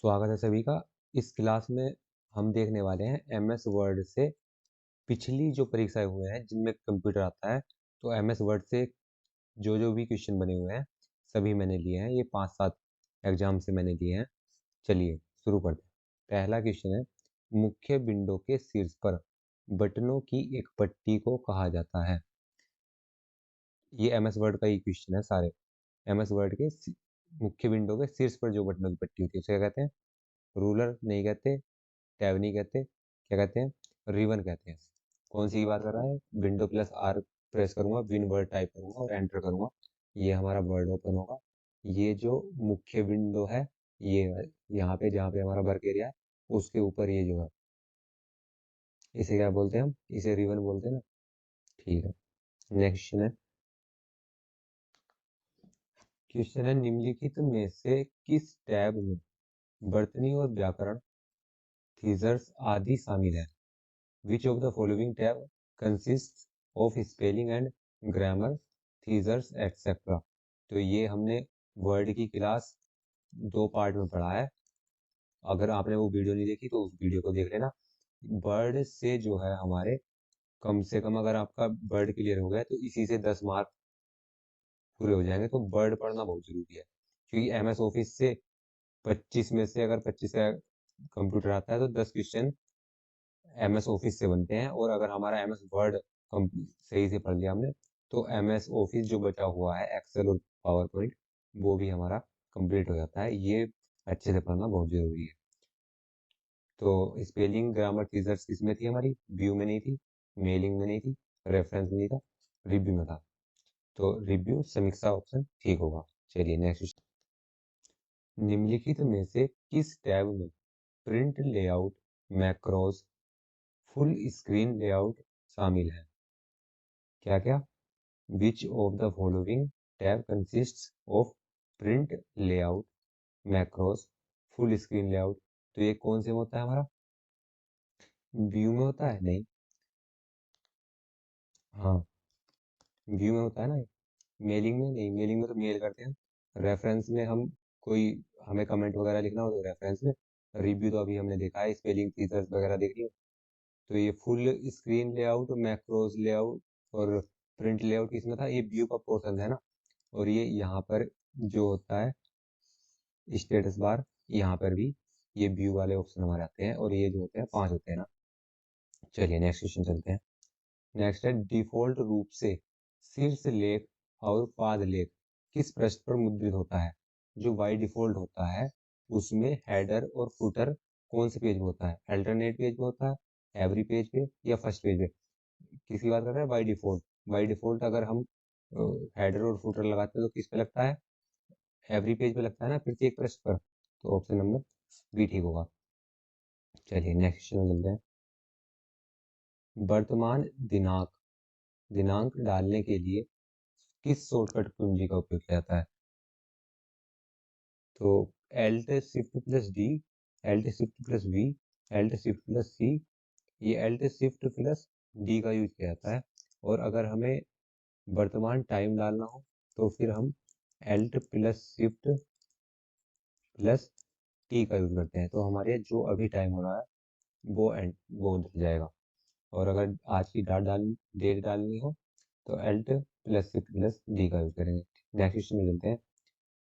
स्वागत है सभी का। इस क्लास में हम देखने वाले हैं एमएस वर्ड से पिछली जो परीक्षाएं हुए हैं जिनमें कंप्यूटर आता है। तो एमएस वर्ड से जो जो भी क्वेश्चन बने हुए हैं सभी मैंने लिए हैं। ये 5-7 एग्जाम से मैंने लिए हैं। चलिए शुरू करते हैं। पहला क्वेश्चन है, मुख्य विंडो के शीर्ष पर बटनों की एक पट्टी को कहा जाता है। ये एमएस वर्ड का ही क्वेश्चन है सारे। एमएस वर्ड के मुख्य विंडो के शीर्ष पर जो बटनों की पट्टी होती है उसे क्या कहते हैं? रूलर नहीं कहते, टैब नहीं कहते, क्या कहते हैं? रिबन कहते हैं। कौन सी की बात कर रहा है? विंडो प्लस आर प्रेस करूंगा, विन वर्ड टाइप करूंगा और एंटर करूंगा, ये हमारा वर्ड ओपन होगा। ये जो मुख्य विंडो है ये यहाँ पे जहाँ पे हमारा वर्क एरिया है उसके ऊपर ये जो है इसे क्या बोलते हैं? हम इसे रिबन बोलते हैं ना। ठीक है, नेक्स्ट क्वेश्चन है। क्वेश्चन है, निम्नलिखित में से किस टैब में वर्तनी और व्याकरण, थीजर्स आदि शामिल है? Which of the following tab consists of spelling and grammar, thesaurus, etc. तो ये हमने वर्ड की क्लास 2 पार्ट में पढ़ा है। अगर आपने वो वीडियो नहीं देखी तो उस वीडियो को देख लेना। वर्ड से जो है हमारे कम से कम अगर आपका वर्ड क्लियर हो गया तो इसी से 10 मार्क पूरे हो जाएंगे। तो वर्ड पढ़ना बहुत जरूरी है, क्योंकि एमएस ऑफिस से 25 में से अगर 25 का कंप्यूटर आता है तो 10 क्वेश्चन एमएस ऑफिस से बनते हैं। और अगर हमारा एमएस वर्ड सही से पढ़ लिया हमने तो एमएस ऑफिस जो बचा हुआ है एक्सेल और पावर पॉइंट वो भी हमारा कंप्लीट हो जाता है। ये अच्छे से पढ़ना बहुत जरूरी है। तो स्पेलिंग ग्रामर टीजर्स किसमें थी? हमारी व्यू में नहीं थी, मेलिंग में नहीं थी, रेफरेंस में नहीं था, रिव्यू में था। तो रिव्यू समीक्षा ऑप्शन ठीक होगा। चलिए नेक्स्ट। निम्नलिखित में से किस टैब में print layout, macros, full screen layout शामिल है? क्या क्या? Which of the following tab consists of print layout, macros, full screen layout? तो ये कौन से में होता है हमारा? व्यू में होता है? नहीं, हाँ व्यू में होता है ना। मेलिंग में नहीं, मेलिंग में तो मेल करते हैं। रेफरेंस में हम कोई हमें कमेंट वगैरह लिखना हो तो रेफरेंस में। रिव्यू तो अभी हमने देखा है, स्पेलिंग फीचर्स वगैरह देख लिया। तो ये full screen layout, macros layout और प्रिंट लेआउट किसमें था? ये व्यू का पोर्शन है ना। और ये यहाँ पर जो होता है स्टेटस बार, यहाँ पर भी ये व्यू वाले ऑप्शन हमारे आते हैं और ये जो होते हैं 5 होते हैं ना। चलिए नेक्स्ट क्वेश्चन चलते हैं। नेक्स्ट है, डिफॉल्ट रूप से शीर्ष लेख और पाद लेख किस पृष्ठ पर मुद्रित होता है? जो बाई डिफॉल्ट होता है उसमें हेडर और फुटर कौन से पेज में होता है? अल्टरनेट पेज में होता है, एवरी पेज पे, या फर्स्ट पेज पे? किसकी बात कर रहे हैं? By default. बाई डिफॉल्ट अगर हम हेडर और फुटर लगाते हैं तो किस पे लगता है? एवरी पेज पे लगता है ना, प्रत्येक पृष्ठ पर। तो ऑप्शन नंबर बी ठीक होगा। चलिए नेक्स्ट क्वेश्चन चलते हैं। वर्तमान दिनांक दिनांक डालने के लिए किस शॉर्टकट कुंजी का उपयोग किया जाता है? तो alt shift plus D, alt shift plus V, alt shift plus C, ये एल्ट शिफ्ट प्लस डी का यूज किया जाता है। और अगर हमें वर्तमान टाइम डालना हो तो फिर हम Alt plus shift plus T का यूज करते हैं। तो हमारे जो अभी टाइम हो रहा है वो डल जाएगा। और अगर आज की डेट डालनी हो तो Alt plus shift plus D का यूज करेंगे। नेक्स्ट क्वेश्चन में चलते हैं।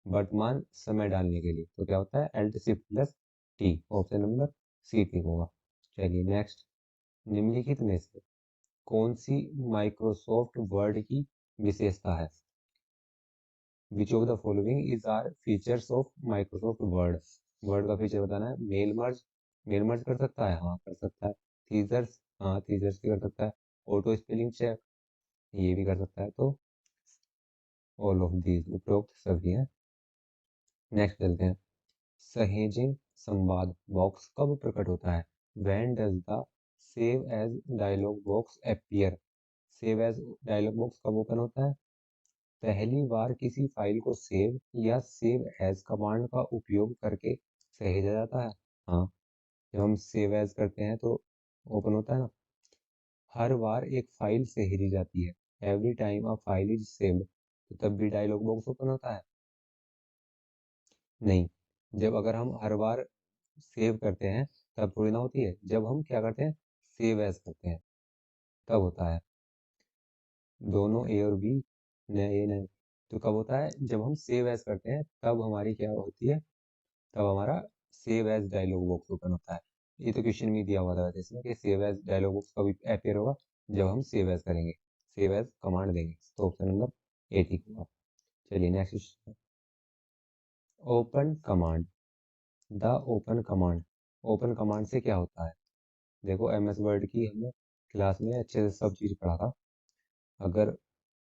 वर्तमान समय डालने के लिए तो क्या होता है? Alt shift plus T, option number C ठीक होगा। चलिए नेक्स्ट। निम्नलिखित में से कौन सी माइक्रोसॉफ्ट वर्ड की विशेषता है? Which of the following is are features of Microsoft Word? Word का फीचर बताना है। मेल मर्ज कर सकता है, हाँ कर सकता है। थीजर्स, हाँ थीजर्स भी कर सकता है। ऑटो स्पेलिंग चेक, ये भी कर सकता है। तो ऑल ऑफ दीज उपरोक्त सभी हैं। नेक्स्ट चलते हैं। सहेजें संवाद बॉक्स कब प्रकट होता है? When does the save as dialog box appear? Save as dialog box कब ओपन होता है? पहली बार किसी फाइल को सेव या सेव एज कमांड का उपयोग करके सहेजा जाता है। हाँ, जब हम सेव एज करते हैं तो ओपन होता है ना। हर बार एक फाइल सहेजी जाती है, every time a file is saved, तो तब भी डायलॉग बॉक्स ओपन होता है? नहीं, जब अगर हम हर बार सेव करते हैं तब थोड़ी ना होती है, जब हम क्या करते हैं, सेव एज करते हैं तब होता है। दोनों ए और बी नहीं नहीं, तो कब होता है, जब हम सेव एज करते हैं तब हमारी क्या होती है, तब हमारा save as dialog box open होता है। ये तो क्वेश्चन में दिया हुआ था वैसे इसमें कि सेव एज डायलॉग बॉक्स कभी अपेयर होगा, जब हम सेव एज करेंगे, सेव एज कमांड देंगे, तो ऑप्शन नंबर ए ठीक होगा। चलिए next question, open command, the open command, open command से क्या होता है। देखो एमएस वर्ड की हमने क्लास में अच्छे से सब चीज़ पढ़ा था, अगर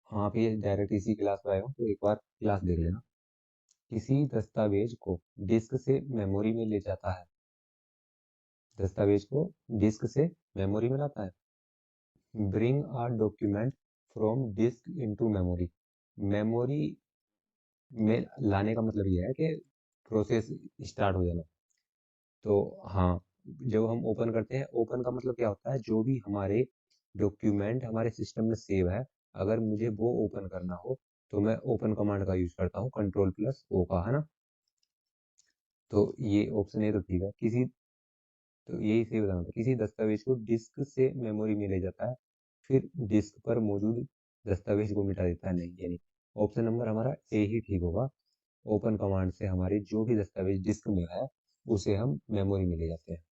आप ये डायरेक्ट इसी क्लास में आए हो तो एक बार क्लास देख लेना। किसी दस्तावेज को डिस्क से मेमोरी में ले जाता है, दस्तावेज को डिस्क से मेमोरी में लाता है। Bring a document from disk into memory, memory में लाने का मतलब ये है कि प्रोसेस स्टार्ट हो जाना। तो हाँ, जब हम ओपन करते हैं, ओपन का मतलब क्या होता है, जो भी हमारे डॉक्यूमेंट हमारे सिस्टम में सेव है, अगर मुझे वो ओपन करना हो तो मैं ओपन कमांड का यूज करता हूँ, कंट्रोल प्लस ओ का, है ना। तो ये ऑप्शन ए तो ठीक है। तो यही सही बताना था, किसी दस्तावेज को डिस्क से मेमोरी में ले जाता है, फिर डिस्क पर मौजूद दस्तावेज को मिटा देता है, नहीं ये नहीं। ऑप्शन नंबर हमारा ए ही ठीक होगा। ओपन कमांड से हमारी जो भी दस्तावेज डिस्क में है उसे हम मेमोरी में ले जाते हैं।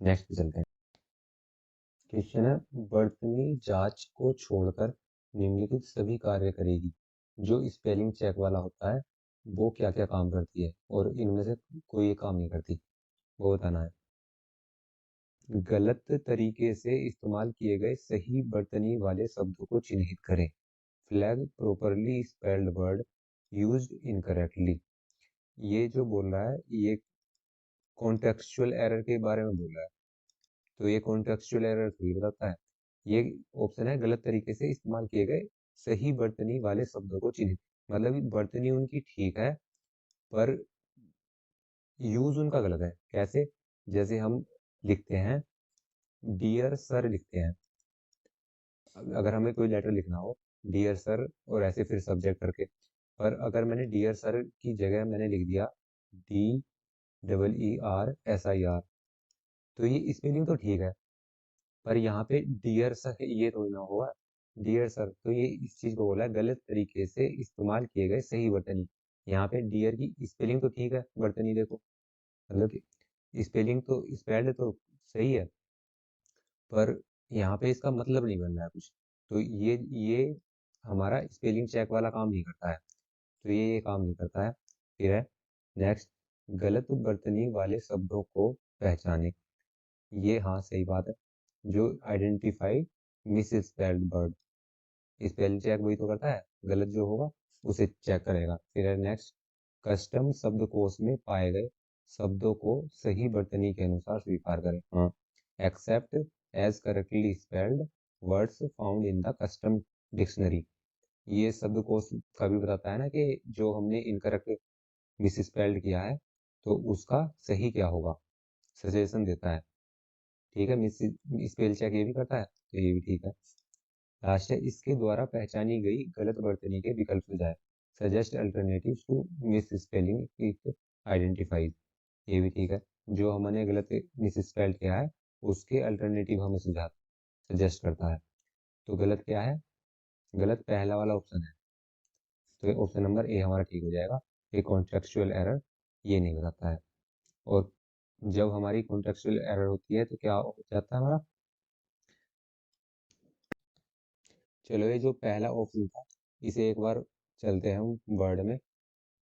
नेक्स्ट पे चलते हैं। क्वेश्चन है, वर्तनी जांच को छोड़कर निम्नलिखित सभी कार्य करेगी, जो स्पेलिंग चेक वाला होता है वो क्या क्या काम करती है, और इनमें से कोई ये काम नहीं करती, वो बताना है। गलत तरीके से इस्तेमाल किए गए सही वर्तनी वाले शब्दों को चिन्हित करें। Flag properly spelled word used incorrectly, ये जो बोल रहा है ये कॉन्टेक्सचुअल एरर के बारे में बोल रहा है, तो ये कॉन्टेक्सचुअल एरर थोड़ी बताता है। ये ऑप्शन है गलत तरीके से इस्तेमाल किए गए सही वर्तनी वाले शब्दों को चिन्हित, मतलब वर्तनी उनकी ठीक है पर यूज उनका गलत है। कैसे, जैसे हम लिखते हैं डियर सर लिखते हैं, अगर हमें कोई लेटर लिखना हो डियर सर और ऐसे फिर सब्जेक्ट करके, पर अगर मैंने डियर सर की जगह मैंने लिख दिया DEERSIR, तो ये स्पेलिंग तो ठीक है, पर यहाँ पे डियर सर ये थोड़ी ना होगा डियर सर, तो ये इस चीज को बोला है गलत तरीके से इस्तेमाल किए गए सही वर्तनी। यहाँ पे डियर की स्पेलिंग तो ठीक है, वर्तनी देखो, मतलब कि स्पेलिंग तो स्पेल्ड तो सही है, पर यहाँ पे इसका मतलब नहीं बन रहा है कुछ, तो ये हमारा स्पेलिंग चेक वाला काम नहीं करता है, तो ये काम नहीं करता है। फिर है नेक्स्ट, गलत वर्तनी वाले शब्दों को पहचाने, ये हाँ सही बात है, जो identify misspelled word, spelling check वही तो करता है, गलत जो होगा उसे चेक करेगा। फिर है नेक्स्ट, कस्टम शब्दकोश में पाए गए शब्दों को सही वर्तनी के अनुसार स्वीकार करें, हाँ। Accept as correctly spelled words found in the custom dictionary, ये शब्दकोश का भी बताता है ना कि जो हमने इनकरेक्ट मिस स्पेल्ड किया है तो उसका सही क्या होगा, सजेशन देता है। ठीक है, मिस स्पेल चेक ये भी करता है, तो ये भी ठीक है। लास्ट है, इसके द्वारा पहचानी गई गलत वर्तनी के विकल्प सुझाए, suggest alternative to misspelling it identifies, ये भी ठीक है, जो हमने गलत मिस स्पेल किया है उसके अल्टरनेटिव हमें सुझा सजेस्ट करता है। तो गलत क्या है, गलत पहला वाला ऑप्शन है, तो ऑप्शन नंबर ए हमारा ठीक हो जाएगा। ये कॉन्टेक्सचुअल एरर ये नहीं बताता है, और जब हमारी कॉन्टेक्सचुअल एरर होती है तो क्या हो जाता है हमारा, चलो ये जो पहला ऑप्शन था इसे एक बार चलते हैं हम वर्ड में।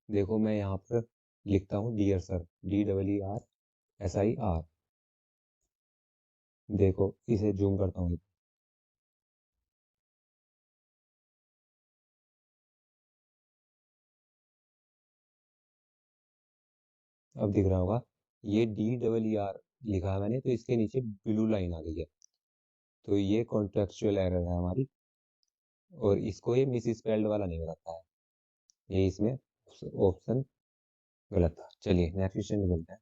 देखो मैं यहाँ पर लिखता हूँ डियर सर, DEERSIR, देखो इसे जूम करता हूँ, अब दिख रहा होगा, ये DEER लिखा है मैंने, तो इसके नीचे ब्लू लाइन आ गई है, तो ये कॉन्टेक्सचुअल एरर है हमारी, और इसको ये मिस स्पेल्ड वाला नहीं बताता है, ये इसमें ऑप्शन गलत था। चलिए नेक्स्ट क्वेश्चन में चलते हैं।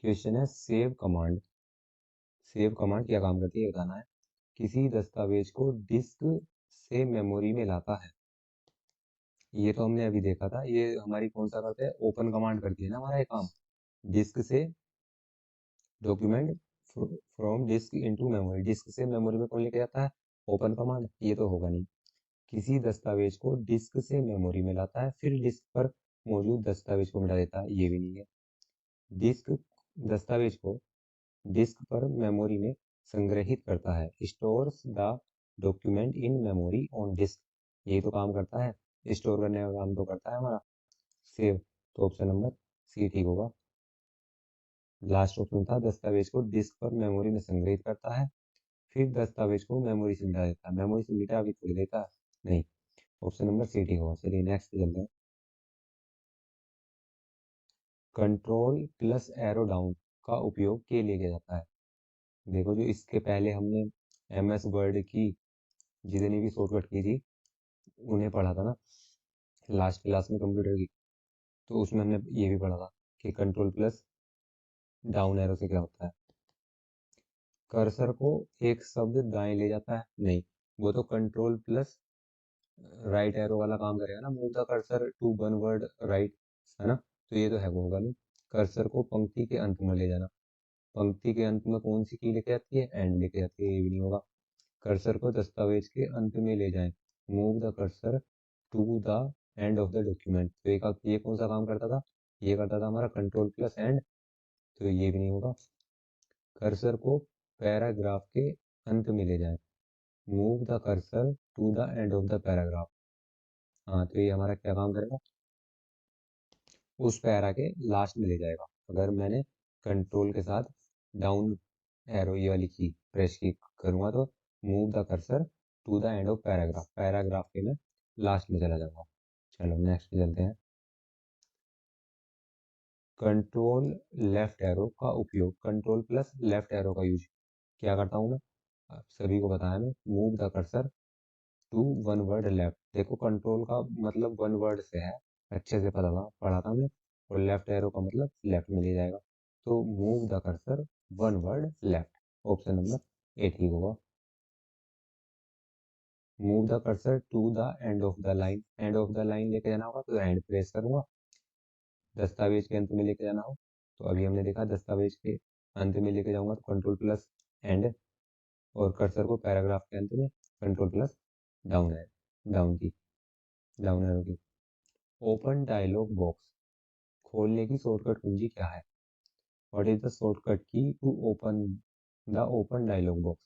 क्वेश्चन है, सेव कमांड, सेव कमांड क्या काम करती है बताना है। किसी दस्तावेज को डिस्क से मेमोरी में लाता है, ये तो हमने अभी देखा था, ये हमारी कौन सा करता है, ओपन कमांड करती है ना हमारा ये काम, डिस्क से document from disk into memory, disk से मेमोरी में कौन लेके जाता है? Open command. ये तो होगा नहीं। किसी दस्तावेज को डिस्क से मेमोरी में लाता है, फिर डिस्क पर मौजूद दस्तावेज को मिटा देता है, ये भी नहीं है। डिस्क दस्तावेज को डिस्क पर मेमोरी में संग्रहित करता है, stores the document in memory on disk, यही तो काम करता है, स्टोर करने का काम तो करता है हमारा। सेव, तो ऑप्शन नंबर सी ठीक होगा। लास्ट ऑप्शन था दस्तावेज को डिस्क पर मेमोरी में संग्रहित करता है, फिर दस्तावेज को मेमोरी से मिटा देता है, मेमोरी से मिटा भी थोड़ी देता है, नहीं। ऑप्शन नंबर सी ठीक होगा। चलिए नेक्स्ट चलते हैं। कंट्रोल प्लस एरो डाउन का उपयोग के लिए किया जाता है? देखो, जो इसके पहले हमने MS वर्ड की जितनी भी शॉर्टकट की थी उन्हें पढ़ा था ना लास्ट क्लास में कंप्यूटर की, तो उसमें हमने ये भी पढ़ा था कि कंट्रोल प्लस डाउन एरो से क्या होता है। कर्सर को एक शब्द दाएं ले जाता है, नहीं, वो तो कंट्रोल प्लस राइट एरो वाला काम करेगा ना, move the cursor to one word right, है ना, तो ये तो है, वो होगा नहीं। कर्सर को पंक्ति के अंत में ले जाना, पंक्ति के अंत में कौन सी की लेके आती है? एंड लेके आती है, ये भी नहीं होगा। कर्सर को दस्तावेज के अंत में ले जाएं, move the cursor to the end of the document, तो ये कौन सा काम करता था? ये करता था हमारा कंट्रोल प्लस एंड, तो ये भी नहीं होगा। कर्सर को पैराग्राफ के अंत में ले जाएं, move the cursor to the end of the paragraph, हाँ, तो ये हमारा क्या काम करेगा? उस पैरा के लास्ट में ले जाएगा। अगर मैंने कंट्रोल के साथ डाउन एरो ये वाली की प्रेस की करूँगा तो move the cursor to the end of paragraph, paragraph के मैं लास्ट में चला जाऊँगा। चलो नेक्स्ट चलते हैं। कंट्रोल लेफ्ट एरो का उपयोग, कंट्रोल प्लस लेफ्ट एरो का यूज क्या करता हूँ मैं? आप सभी को बताया मैं, move the cursor to one word left. देखो, कंट्रोल का मतलब वन वर्ड से है, अच्छे से पढ़ा था हमने, और लेफ्ट एरो का मतलब लेफ्ट में ले जाएगा, तो move the cursor one word left, option number A ठीक होगा। Move the cursor to the end of the line, end of the line लेके जाना होगा तो एंड प्रेस करूंगा। दस्तावेज के अंत में लेके जाना हो तो अभी हमने देखा दस्तावेज के अंत में लेके जाऊंगा तो कंट्रोल प्लस एंड, और कर्सर को पैराग्राफ के अंत में कंट्रोल प्लस डाउन है, down key, down arrow key. Open dialog box खोलने की शॉर्टकट कुंजी क्या है? What is the shortcut key to open the open dialog box?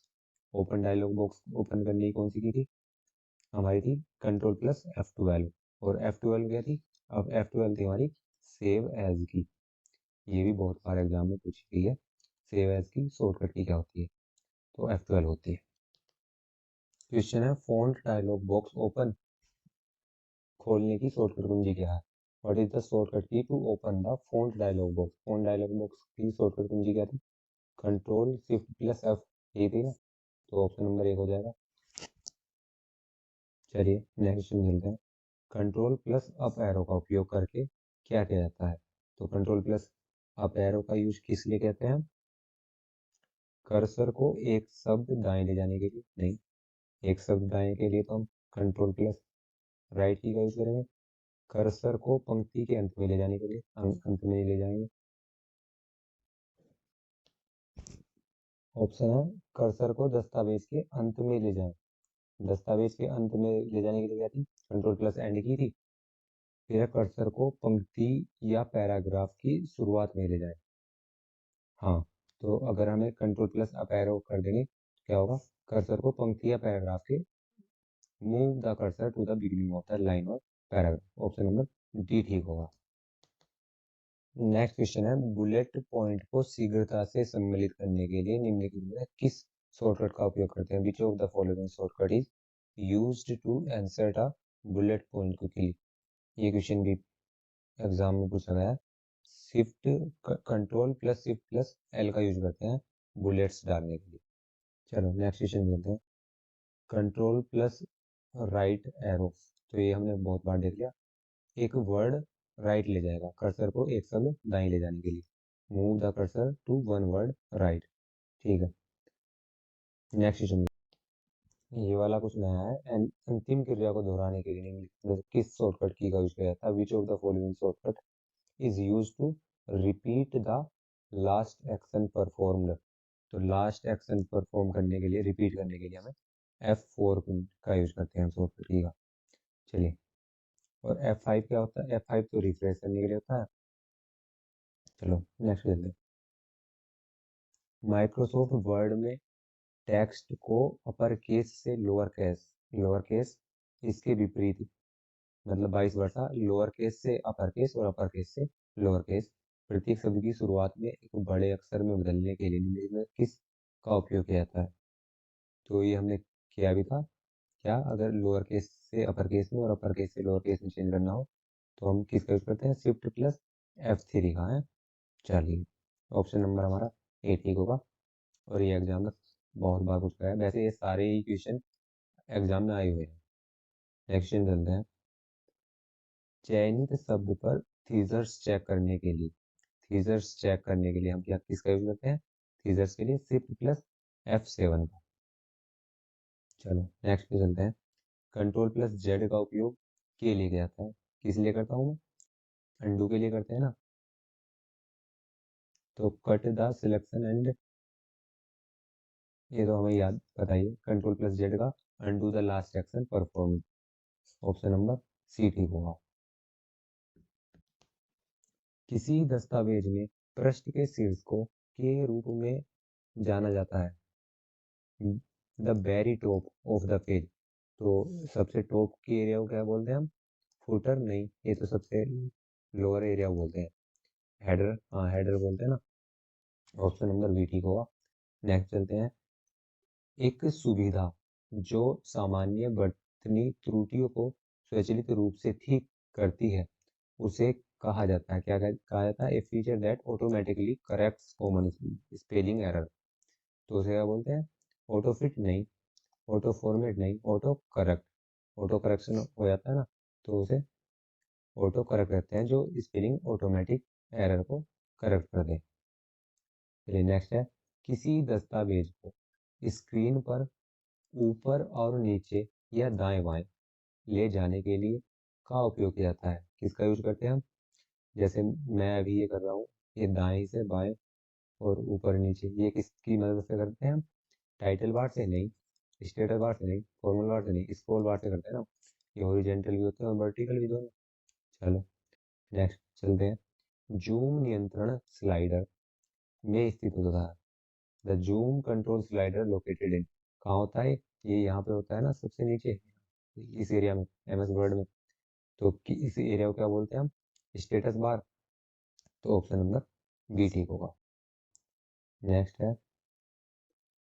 Open dialog box open करने की कौन सी की थी हमारी? थी कंट्रोल प्लस F12, और F12 क्या थी? अब F12 थी हमारी सेव एज की, ये भी बहुत बार एग्जाम में पूछी गई है, सेव एज की शॉर्टकट की क्या होती है? तो F12 होती है। क्वेश्चन है, फॉन्ट डायलॉग बॉक्स ओपन खोलने की शॉर्टकट कुंजी क्या है? What is the shortcut key to open the font dialog box? Font dialog box की शॉर्टकट कुंजी क्या थी? कंट्रोल शिफ्ट प्लस F, यही थी ना, तो ऑप्शन नंबर 1 हो जाएगा। चलिए नेक्स्ट क्वेश्चन चलते हैं। कंट्रोल प्लस अप एरो का उपयोग करके क्या किया जाता है? तो कंट्रोल प्लस अप एरो का यूज किस लिए कहते हैं हम? कर्सर को एक शब्द दाएं ले जाने के लिए, नहीं, एक शब्द दाएं के लिए तो हम कंट्रोल प्लस राइट की का यूज करेंगे। कर्सर को पंक्ति के अंत में ले जाने के लिए अंत में ले जाएंगे। ऑप्शन है, कर्सर को दस्तावेज के अंत में ले जाएं, दस्तावेज के अंत में ले जाने के लिए क्या थी? कंट्रोल प्लस एंड की थी। फिर कर्सर को पंक्ति या पैराग्राफ की शुरुआत में ले जाएं, हाँ, तो अगर हमें कंट्रोल प्लस अप एरो कर देंगे क्या होगा? कर्सर को पंक्ति या पैराग्राफ के, move the cursor to the beginning of the line और पैराग्राफ, ऑप्शन नंबर डी ठीक होगा। नेक्स्ट क्वेश्चन है, बुलेट पॉइंट को शीघ्रता से सम्मिलित करने के लिए निम्नलिखित में किस शॉर्टकट का उपयोग करते हैं? Which of the following shortcut is used to insert a bullet point quickly? ये क्वेश्चन भी एग्जाम में पूछा गया है। Shift control plus shift plus L का यूज करते हैं बुलेट्स डालने के लिए। चलो नेक्स्ट क्वेश्चन चलते हैं। कंट्रोल प्लस राइट एरो, तो ये हमने बहुत बार देख लिया। एक वर्ड राइट ले जाएगा, कर्सर को एक शब्द दाएं ले जाने के लिए, move the cursor to one word right, ठीक है। नेक्स्ट क्वेश्चन, ये वाला कुछ नया है। अंतिम क्रिया को दोहराने के लिए निम्नलिखित किस शॉर्टकट की का यूज किया जाता है? Which of the following shortcut is use to repeat the last action performed, तो लास्ट एक्शन परफॉर्म करने के लिए, रिपीट करने के लिए हमें F4 का यूज करते हैं शॉर्टकट की का। चलिए, और F5 क्या होता है? F5 तो रिफ्रेश करने के लिए होता है। चलो नेक्स्ट चलते हैं। माइक्रोसॉफ्ट वर्ड में टेक्स्ट को अपर केस से लोअर केस इसके विपरीत, मतलब 22 वर्षा, लोअर केस से अपर केस और अपर केस से लोअर केस प्रत्येक शब्द की शुरुआत में एक बड़े अक्षर में बदलने के लिए निम्नलिखित में किस का उपयोग किया जाता है? तो ये हमने किया भी था। क्या? अगर लोअर केस से अपर केस में और अपर केस से लोअर केस में चेंज करना हो तो हम किसका यूज करते हैं? शिफ्ट प्लस F3 का है। चलिए, ऑप्शन नंबर हमारा ए ठीक होगा। और ये एग्जाम में बहुत बार पूछा है, वैसे ये सारे ही क्वेश्चन एग्जाम में आए हुए हैं। नेक्स्ट क्वेश्चन चलते हैं। चयनित शब्द पर थीजर्स चेक करने के लिए, थीजर्स चेक करने के लिए हम क्या किसका यूज करते हैं? थीजर्स के लिए शिफ्ट प्लस F7 का। चलो नेक्स्ट पे चलते हैं। कंट्रोल प्लस जेड का उपयोग के लिए किया जाता है? किस लिए करता हूँ मैं? अंडू के लिए करते हैं ना। तो कट द सिलेक्शन एंड, ये तो हमें याद बताइए, कंट्रोल प्लस जेड का undo the last action perform. Option number C ठीक होगा। किसी दस्तावेज में पृष्ठ के शीर्ष को के रूप में जाना जाता है? The very top of the page, तो सबसे टॉप की एरिया को क्या बोलते हैं हम? फुटर नहीं, ये तो सबसे लोअर एरिया बोलते हैं। हेडर, हाँ हेडर बोलते हैं ना। ऑप्शन नंबर बी ठीक होगा। नेक्स्ट चलते हैं। एक सुविधा जो सामान्य वर्तनी त्रुटियों को स्वचालित रूप से ठीक करती है उसे कहा जाता है? क्या कहा जाता है? A feature that automatically corrects common spelling error, तो उसे क्या बोलते हैं? ऑटो फिट नहीं, ऑटो फॉर्मेट नहीं, ऑटो करेक्ट। ऑटो करेक्शन हो जाता है ना, तो उसे ऑटो करेक्ट कहते हैं, जो स्पेलिंग ऑटोमेटिक एरर को करेक्ट कर दे। चलिए नेक्स्ट है। किसी दस्तावेज को स्क्रीन पर ऊपर और नीचे या दाएं बाएं ले जाने के लिए का उपयोग किया जाता है? किसका यूज करते हैं हम? जैसे मैं अभी ये कर रहा हूँ, ये दाएं से बाएं और ऊपर नीचे, ये किसकी मदद से करते हैं हम? टाइटल बार से नहीं, स्टेटस बार से नहीं, फॉर्मल बार से नहीं, स्क्रॉल बार से करते हैं ना। ये हॉरिजॉन्टल भी होते हैं और वर्टिकल भी दोनों। चलो नेक्स्ट चलते हैं। जूम नियंत्रण स्लाइडर में स्थित होता है? The zoom control slider located in, कहाँ होता है? ये यहाँ पे होता है ना, सबसे नीचे इस एरिया में, MS वर्ड में। तो इस एरिया को क्या बोलते हैं हम? Status bar. तो ऑप्शन नंबर बी ठीक होगा। नेक्स्ट है।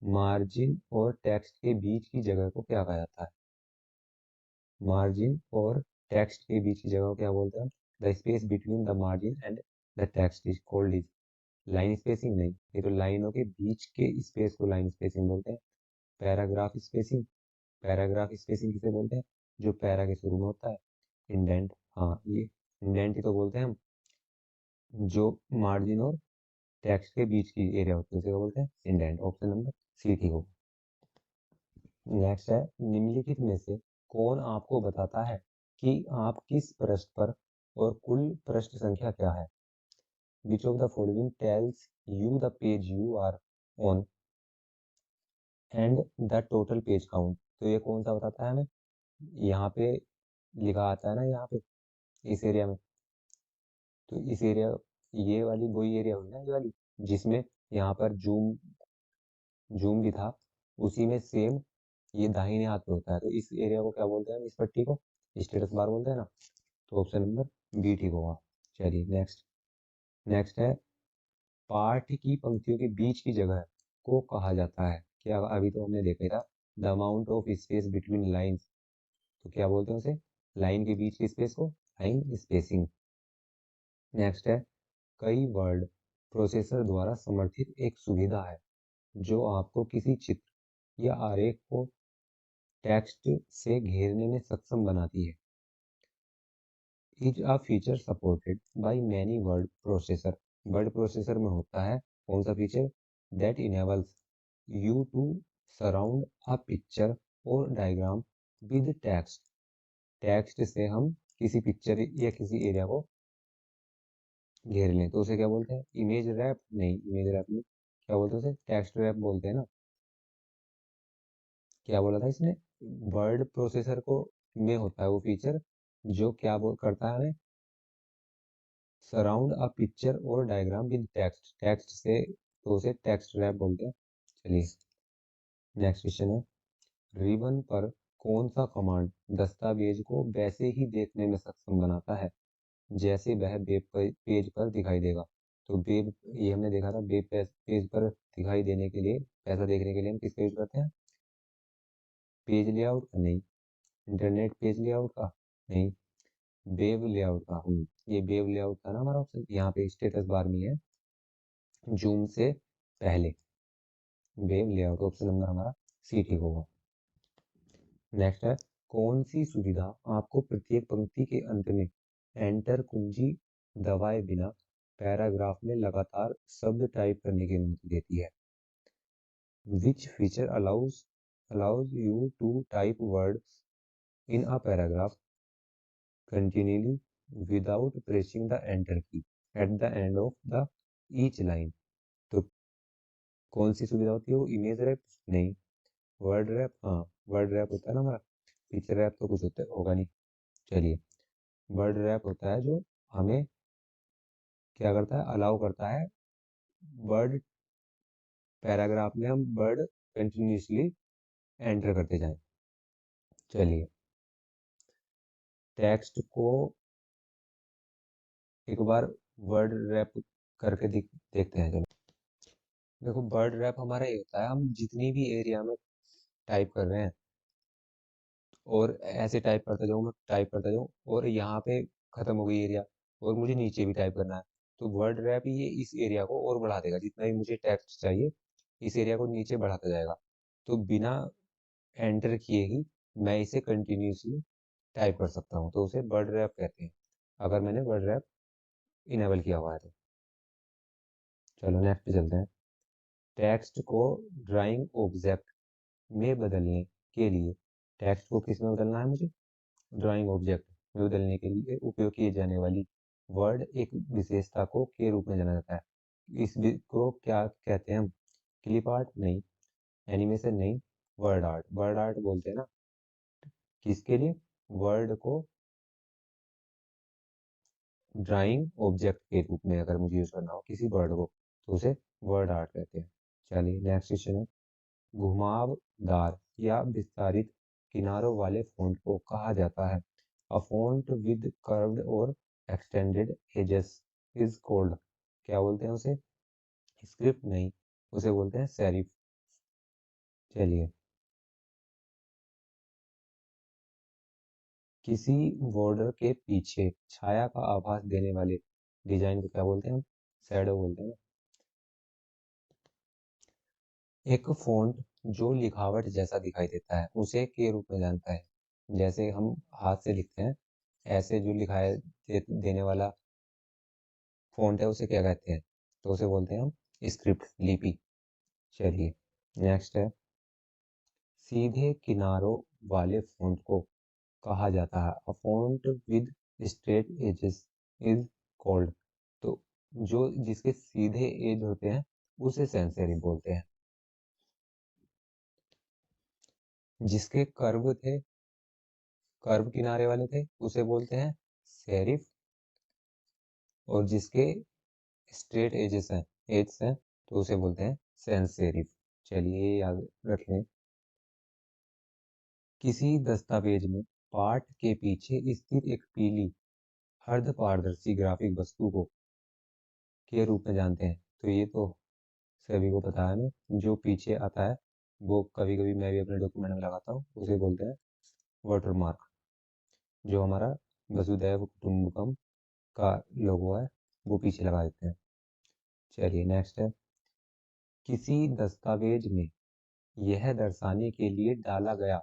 मार्जिन और टेक्स्ट के बीच की जगह को क्या कहा जाता है? मार्जिन और टेक्स्ट के बीच की जगह को क्या बोलते हैं हम? The space between the margin and the text is called is, line spacing नहीं, ये तो लाइनों के बीच के स्पेस को लाइन स्पेसिंग बोलते हैं। पैराग्राफ स्पेसिंग, पैराग्राफ स्पेसिंग किसे बोलते हैं? जो पैरा के शुरू में होता है। इंडेंट, हाँ ये इंडेंट ही तो बोलते हैं हम, जो मार्जिन और टेक्स्ट के बीच की एरिया होती है उसे क्या बोलते हैं? इंडेंट। ऑप्शन नंबर सी ठीक हो। नेक्स्ट है। निम्नलिखित में से कौन आपको बताता है कि आप किस पृष्ठ पर और कुल पृष्ठ संख्या क्या है? Which of the following tells you the page you are on and the total page count, तो ये कौन सा बताता है हमें? यहाँ पे लिखा आता है ना, यहाँ पे इस एरिया में, तो इस एरिया, ये वाली वही एरिया हुई ना, ये वाली जिसमें यहाँ पर जूम जूम भी था, उसी में सेम ये दाहिने हाथ पे होता है। तो इस एरिया को क्या बोलते हैं हम? इस पट्टी को स्टेटस बार बोलते हैं ना। तो ऑप्शन नंबर बी ठीक होगा। चलिए नेक्स्ट। नेक्स्ट है। पाठ की पंक्तियों के बीच की जगह को कहा जाता है? क्या? अभी तो हमने देखा ही था, the amount of space between lines, तो क्या बोलते हैं उसे? लाइन के बीच की स्पेस को लाइन स्पेसिंग। नेक्स्ट है। कई वर्ड प्रोसेसर द्वारा समर्थित एक सुविधा है जो आपको किसी चित्र या आरेख को टेक्स्ट से घेरने में सक्षम बनाती है? Is a feature supported by many word processor, word processor में होता है कौन सा feature? That enables you to surround a picture और डायग्राम विद टेक्स्ट, टेक्स्ट से हम किसी पिक्चर या किसी एरिया को घेर लें, तो उसे क्या बोलते हैं? इमेज रैप नहीं, इमेज रैप नहीं, क्या बोलते हैं उसे? टेक्स्ट रैप बोलते हैं ना। क्या बोला था इसने? वर्ड प्रोसेसर को में होता है वो फीचर जो क्या करता है हमें? सराउंड अ पिक्चर और डायग्राम विद टेक्स्ट, टेक्स्ट से, तो उसे टेक्स्ट रैप बोलते हैं। चलिए नेक्स्ट क्वेश्चन है, रिबन पर कौन सा कमांड दस्तावेज को वैसे ही देखने में सक्षम बनाता है जैसे वह वेब पेज पर दिखाई देगा? तो वेब, ये हमने देखा था, वेब पेज पर दिखाई देने के लिए, पैसा देखने के लिए हम किसका यूज करते हैं? पेज लेआउट का नहीं, इंटरनेट पेज लेआउट का नहीं, वेब लेआउट का। ये वेब लेआउट था ना हमारा ऑप्शन, यहाँ पे स्टेटस बार में है जूम से पहले, वेब लेआउट ऑप्शन नंबर हमारा सी ठीक होगा। नेक्स्ट है, कौन सी सुविधा आपको प्रत्येक पंक्ति के अंत में एंटर कुंजी दबाए बिना पैराग्राफ में लगातार शब्द टाइप करने की अनुमति देती है? Which feature allows you to type words in a paragraph continually without pressing the enter key at the end of the each line? तो कौन सी सुविधा होती है वो? इमेज रैप नहीं, वर्ड रैप, हाँ वर्ड रैप होता है ना हमारा, फीचर रैप तो कुछ होता होगा नहीं। चलिए, वर्ड रैप होता है जो हमें क्या करता है? अलाउ करता है वर्ड, पैराग्राफ में हम वर्ड कंटिन्यूसली एंटर करते जाएं। चलिए टेक्स्ट को एक बार वर्ड रैप करके देखते हैं। चलो देखो, वर्ड रैप हमारा ये होता है, हम जितनी भी एरिया में टाइप कर रहे हैं और ऐसे टाइप करता जाऊँ, मैं टाइप करता जाऊँ और यहाँ पे खत्म हो गई एरिया और मुझे नीचे भी टाइप करना है, तो वर्ड रैप ये इस एरिया को और बढ़ा देगा, जितना भी मुझे टेक्स्ट चाहिए इस एरिया को नीचे बढ़ाता जाएगा, तो बिना एंटर किए ही मैं इसे कंटिन्यूसली टाइप कर सकता हूँ, तो उसे वर्ड रैप कहते हैं, अगर मैंने वर्ड रैप इनेबल किया हुआ है तो। चलो नेक्स्ट पे चलते हैं, टेक्स्ट को ड्राइंग ऑब्जेक्ट में बदलने के लिए, टेक्स्ट को किस में बदलना है मुझे? ड्राइंग ऑब्जेक्ट में बदलने के लिए उपयोग किए जाने वाली वर्ड एक विशेषता को के रूप में जाना जाता है। को क्या कहते हैं हम? क्लिप आर्ट नहीं, एनिमेशन नहीं, वर्ड आर्ट, वर्ड आर्ट बोलते हैं ना किसके लिए? वर्ड को ड्राइंग ऑब्जेक्ट के रूप में अगर मुझे यूज करना हो किसी वर्ड को, तो उसे वर्ड आर्ट कहते हैं। चलिए नेक्स्ट क्वेश्चन है, घुमावदार या विस्तारित किनारों वाले फॉन्ट को कहा जाता है? अ फॉन्ट विद कर्व्ड और एक्सटेंडेड एजेस इज कॉल्ड, क्या बोलते हैं उसे? स्क्रिप्ट नहीं, उसे बोलते हैं सेरिफ। चलिए, किसी बॉर्डर के पीछे छाया का आभास देने वाले डिजाइन को क्या बोलते हैं? शैडो बोलते हैं। एक फॉन्ट जो लिखावट जैसा दिखाई देता है उसे के रूप में जानता है, जैसे हम हाथ से लिखते हैं ऐसे जो देने वाला फॉन्ट है उसे क्या कहते हैं? तो उसे बोलते हैं हम स्क्रिप्ट, लिपि। चलिए नेक्स्ट है, सीधे किनारों वाले फॉन्ट को कहा जाता है? A font with straight edges is called, तो जो जिसके सीधे एज होते हैं उसे सैंस सेरिफ बोलते हैं, जिसके कर्व थे, कर्व किनारे वाले थे उसे बोलते हैं सेरिफ, और जिसके स्ट्रेट एजेस हैं, एज हैं, तो उसे बोलते हैं सैंस सेरिफ। चलिए याद रख लें, किसी दस्तावेज में पाठ के पीछे स्थित एक पीली अर्ध पारदर्शी ग्राफिक वस्तु को के रूप में जानते हैं? तो ये तो सभी को पता है ना, जो पीछे आता है वो कभी कभी मैं भी अपने डॉक्यूमेंट में लगाता हूँ, उसे बोलते हैं वाटरमार्क, जो हमारा वसुधैव कुटुंबकम का लोगो है वो पीछे लगा देते हैं। चलिए नेक्स्ट है, किसी दस्तावेज में यह दर्शाने के लिए डाला गया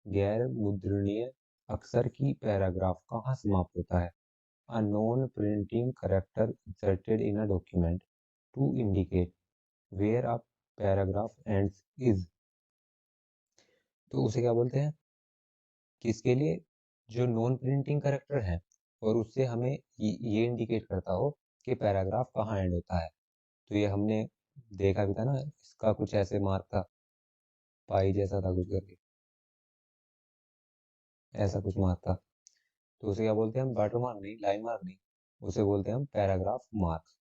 गैर मुद्रणीय अक्षर की पैराग्राफ कहाँ समाप्त होता है? A non-printing character inserted in a document to indicate where a paragraph ends is, तो उसे क्या बोलते हैं? किसके लिए? जो नॉन प्रिंटिंग करेक्टर है और उससे हमें ये इंडिकेट करता हो कि पैराग्राफ कहाँ एंड होता है। तो ये हमने देखा भी था ना, इसका कुछ ऐसे मार्क था, पाई जैसा था कुछ करके, ऐसा कुछ मार्क था। तो उसे क्या बोलते हैं हम, वाटर मार्क नहीं, लाइन मार्क नहीं, उसे बोलते हैं हम paragraph marks.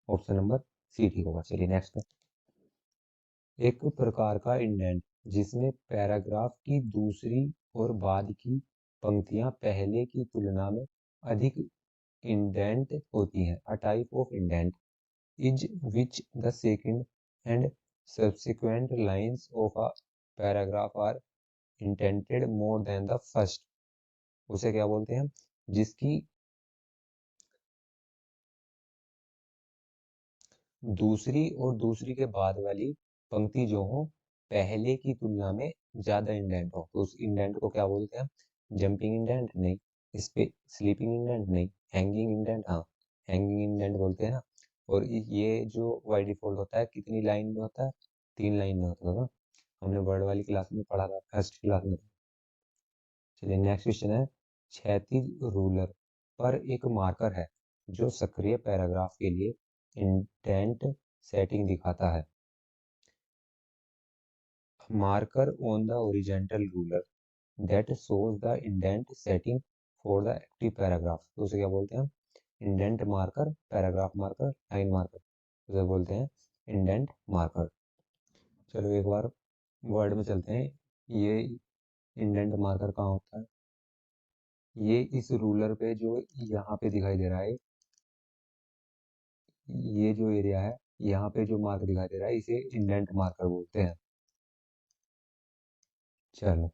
Option number C ठीक होगा। चलिए नेक्स्ट। एक प्रकार का इंडेंट जिसमें पैराग्राफ की दूसरी और बाद की पंक्तियां पहले की तुलना में अधिक इंडेंट होती हैं। A type of indent is which the second and subsequent lines of a paragraph are indented more than the first। उसे क्या बोलते हैं, जिसकी दूसरी और दूसरी के बाद वाली पंक्ति जो हो पहले की तुलना में ज्यादा इंडेंट हो। तो उस इंडेंट को क्या बोलते हैं, जंपिंग इंडेंट नहीं, इस पे स्लीपिंग इंडेंट नहीं, हैंगिंग इंडेंट, हाँ हैंगिंग इंडेंट बोलते हैं ना। और ये जो बाय डिफॉल्ट होता है कितनी लाइन में होता है, 3 लाइन में होता था। हमने वर्ड वाली क्लास में पढ़ा था, फर्स्ट क्लास में। चलिए नेक्स्ट क्वेश्चन है, क्षैतिज रूलर पर एक मार्कर है जो सक्रिय पैराग्राफ के लिए इंडेंट सेटिंग दिखाता है। Marker on the horizontal ruler that shows the indent setting for the active paragraph. तो उसे क्या बोलते हैं, indent marker, paragraph marker, line marker, उसे बोलते हैं इंडेंट मार्कर। चलो एक बार वर्ड में चलते हैं। ये इंडेंट मार्कर कहाँ होता है, ये इस रूलर पे जो यहाँ पे दिखाई दे रहा है, ये जो एरिया है यहाँ पे जो मार्क दिखाई दे रहा है इसे इंडेंट मार्कर बोलते हैं। चलो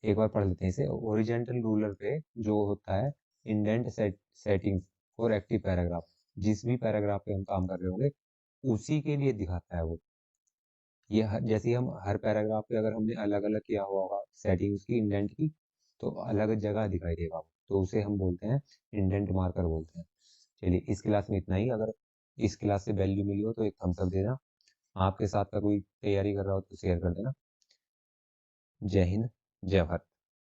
एक बार पढ़ लेते हैं इसे। ओरिजेंटल रूलर पे जो होता है indent settings for active paragraph, जिस भी पैराग्राफ पे हम काम कर रहे होंगे उसी के लिए दिखाता है वो। ये जैसे हम हर पैराग्राफ पे अगर हमने अलग अलग किया हुआ होगा सेटिंग्स की, इंडेंट की, तो अलग जगह दिखाई देगा वो। तो उसे हम बोलते हैं इंडेंट मार्कर बोलते हैं। चलिए इस क्लास में इतना ही। अगर इस क्लास से वैल्यू मिली हो तो एक थम्स अप देना। आपके साथ का कोई तैयारी कर रहा हो तो शेयर कर देना। जय हिंद, जय भारत।